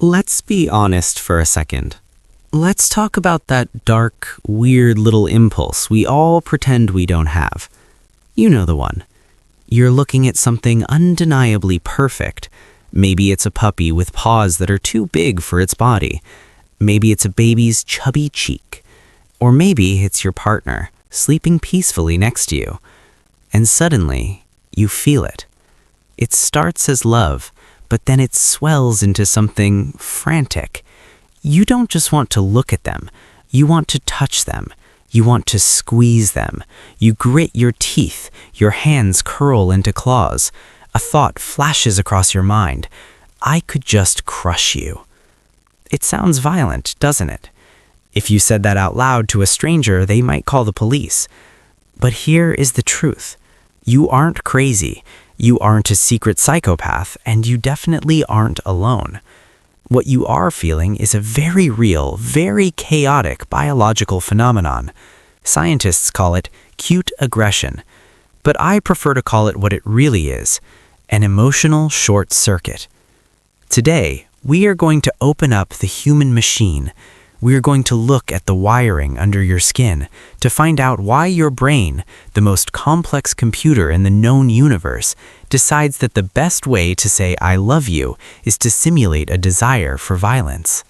Let's be honest for a second. Let's talk about that dark, weird little impulse we all pretend we don't have. You know the one. You're looking at something undeniably perfect. Maybe it's a puppy with paws that are too big for its body. Maybe it's a baby's chubby cheek. Or maybe it's your partner, sleeping peacefully next to you. And suddenly, you feel it. It starts as love, but then it swells into something frantic. You don't just want to look at them. You want to touch them. You want to squeeze them. You grit your teeth. Your hands curl into claws. A thought flashes across your mind. I could just crush you. It sounds violent, doesn't it? If you said that out loud to a stranger, they might call the police. But here is the truth. You aren't crazy. You aren't a secret psychopath, and you definitely aren't alone. What you are feeling is a very real, very chaotic biological phenomenon. Scientists call it cute aggression, but I prefer to call it what it really is, an emotional short circuit. Today, we are going to open up the human machine. We are going to look at the wiring under your skin to find out why your brain, the most complex computer in the known universe, decides that the best way to say I love you is to simulate a desire for violence.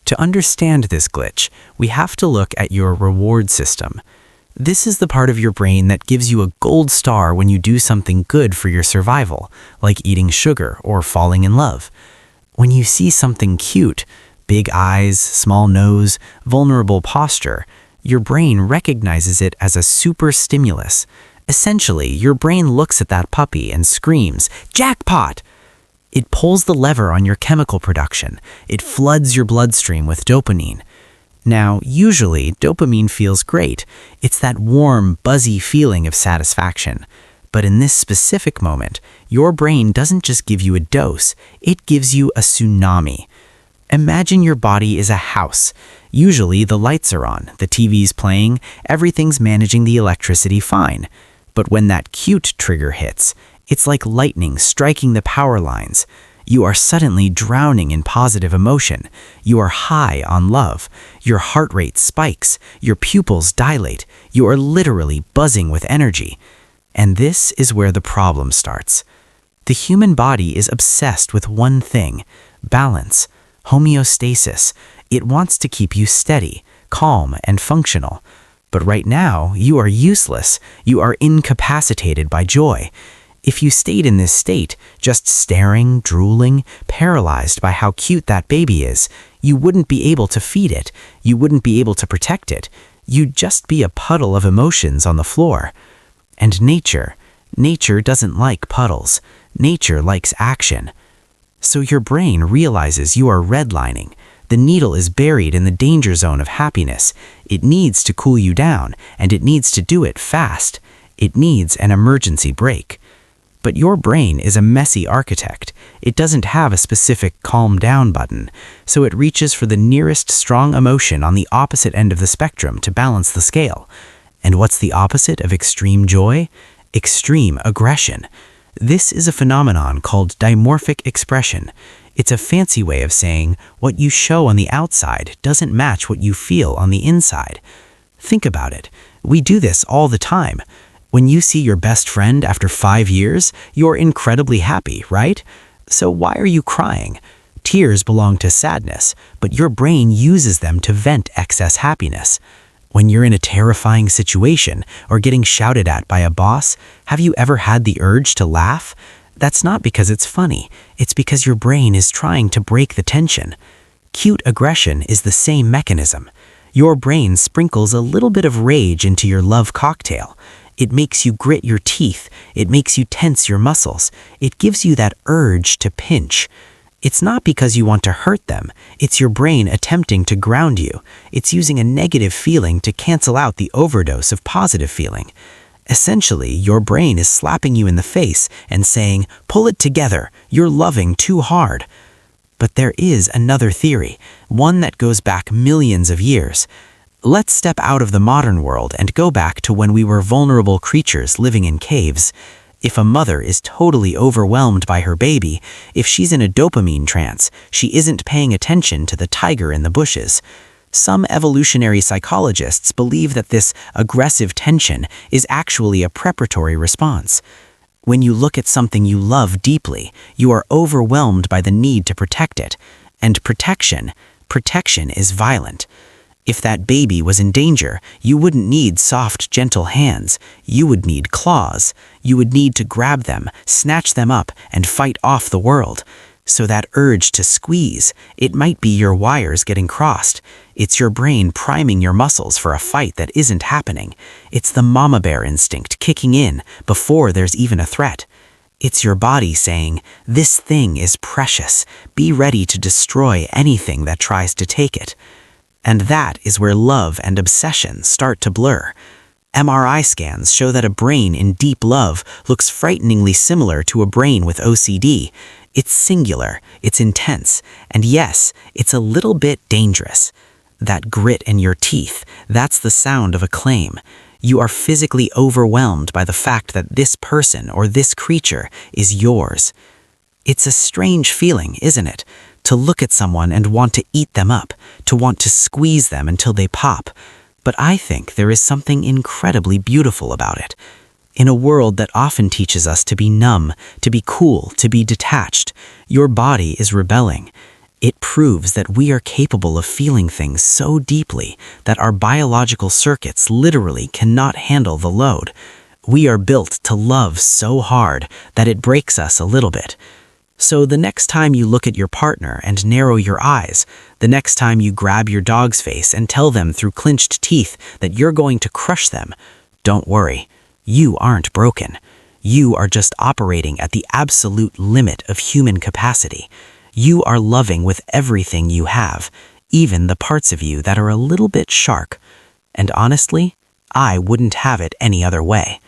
To understand this glitch, we have to look at your reward system. This is the part of your brain that gives you a gold star when you do something good for your survival, like eating sugar or falling in love. When you see something cute, big eyes, small nose, vulnerable posture, your brain recognizes it as a super-stimulus. Essentially, your brain looks at that puppy and screams, "Jackpot!" It pulls the lever on your chemical production. It floods your bloodstream with dopamine. Now, usually, dopamine feels great. It's that warm, buzzy feeling of satisfaction. But in this specific moment, your brain doesn't just give you a dose, it gives you a tsunami. Imagine your body is a house. Usually the lights are on, the TV's playing, everything's managing the electricity fine. But when that cute trigger hits, it's like lightning striking the power lines. You are suddenly drowning in positive emotion. You are high on love. Your heart rate spikes. Your pupils dilate. You are literally buzzing with energy. And this is where the problem starts. The human body is obsessed with one thing: balance. Homeostasis. It wants to keep you steady, calm, and functional. But right now, you are useless. You are incapacitated by joy. If you stayed in this state, just staring, drooling, paralyzed by how cute that baby is, you wouldn't be able to feed it. You wouldn't be able to protect it. You'd just be a puddle of emotions on the floor. And nature doesn't like puddles. Nature likes action. So your brain realizes you are redlining. The needle is buried in the danger zone of happiness. It needs to cool you down, and it needs to do it fast. It needs an emergency brake. But your brain is a messy architect. It doesn't have a specific calm down button, so it reaches for the nearest strong emotion on the opposite end of the spectrum to balance the scale. And what's the opposite of extreme joy? Extreme aggression. This is a phenomenon called dimorphic expression. It's a fancy way of saying what you show on the outside doesn't match what you feel on the inside. Think about it. We do this all the time. When you see your best friend after 5 years, you're incredibly happy, right? So why are you crying? Tears belong to sadness, but your brain uses them to vent excess happiness. When you're in a terrifying situation or getting shouted at by a boss, have you ever had the urge to laugh? That's not because it's funny. It's because your brain is trying to break the tension. Cute aggression is the same mechanism. Your brain sprinkles a little bit of rage into your love cocktail. It makes you grit your teeth. It makes you tense your muscles. It gives you that urge to pinch. It's not because you want to hurt them. It's your brain attempting to ground you. It's using a negative feeling to cancel out the overdose of positive feeling. Essentially, your brain is slapping you in the face and saying, "Pull it together, you're loving too hard." But there is another theory, one that goes back millions of years. Let's step out of the modern world and go back to when we were vulnerable creatures living in caves. If a mother is totally overwhelmed by her baby, if she's in a dopamine trance, she isn't paying attention to the tiger in the bushes. Some evolutionary psychologists believe that this aggressive tension is actually a preparatory response. When you look at something you love deeply, you are overwhelmed by the need to protect it. And protection is violent. If that baby was in danger, you wouldn't need soft, gentle hands. You would need claws. You would need to grab them, snatch them up, and fight off the world. So that urge to squeeze, it might be your wires getting crossed. It's your brain priming your muscles for a fight that isn't happening. It's the mama bear instinct kicking in before there's even a threat. It's your body saying, "This thing is precious. Be ready to destroy anything that tries to take it." And that is where love and obsession start to blur. MRI scans show that a brain in deep love looks frighteningly similar to a brain with OCD. It's singular, it's intense, and yes, it's a little bit dangerous. That grit in your teeth, that's the sound of a claim. You are physically overwhelmed by the fact that this person or this creature is yours. It's a strange feeling, isn't it? To look at someone and want to eat them up, to want to squeeze them until they pop. But I think there is something incredibly beautiful about it. In a world that often teaches us to be numb, to be cool, to be detached, your body is rebelling. It proves that we are capable of feeling things so deeply that our biological circuits literally cannot handle the load. We are built to love so hard that it breaks us a little bit. So the next time you look at your partner and narrow your eyes, the next time you grab your dog's face and tell them through clenched teeth that you're going to crush them, don't worry. You aren't broken. You are just operating at the absolute limit of human capacity. You are loving with everything you have, even the parts of you that are a little bit shark. And honestly, I wouldn't have it any other way.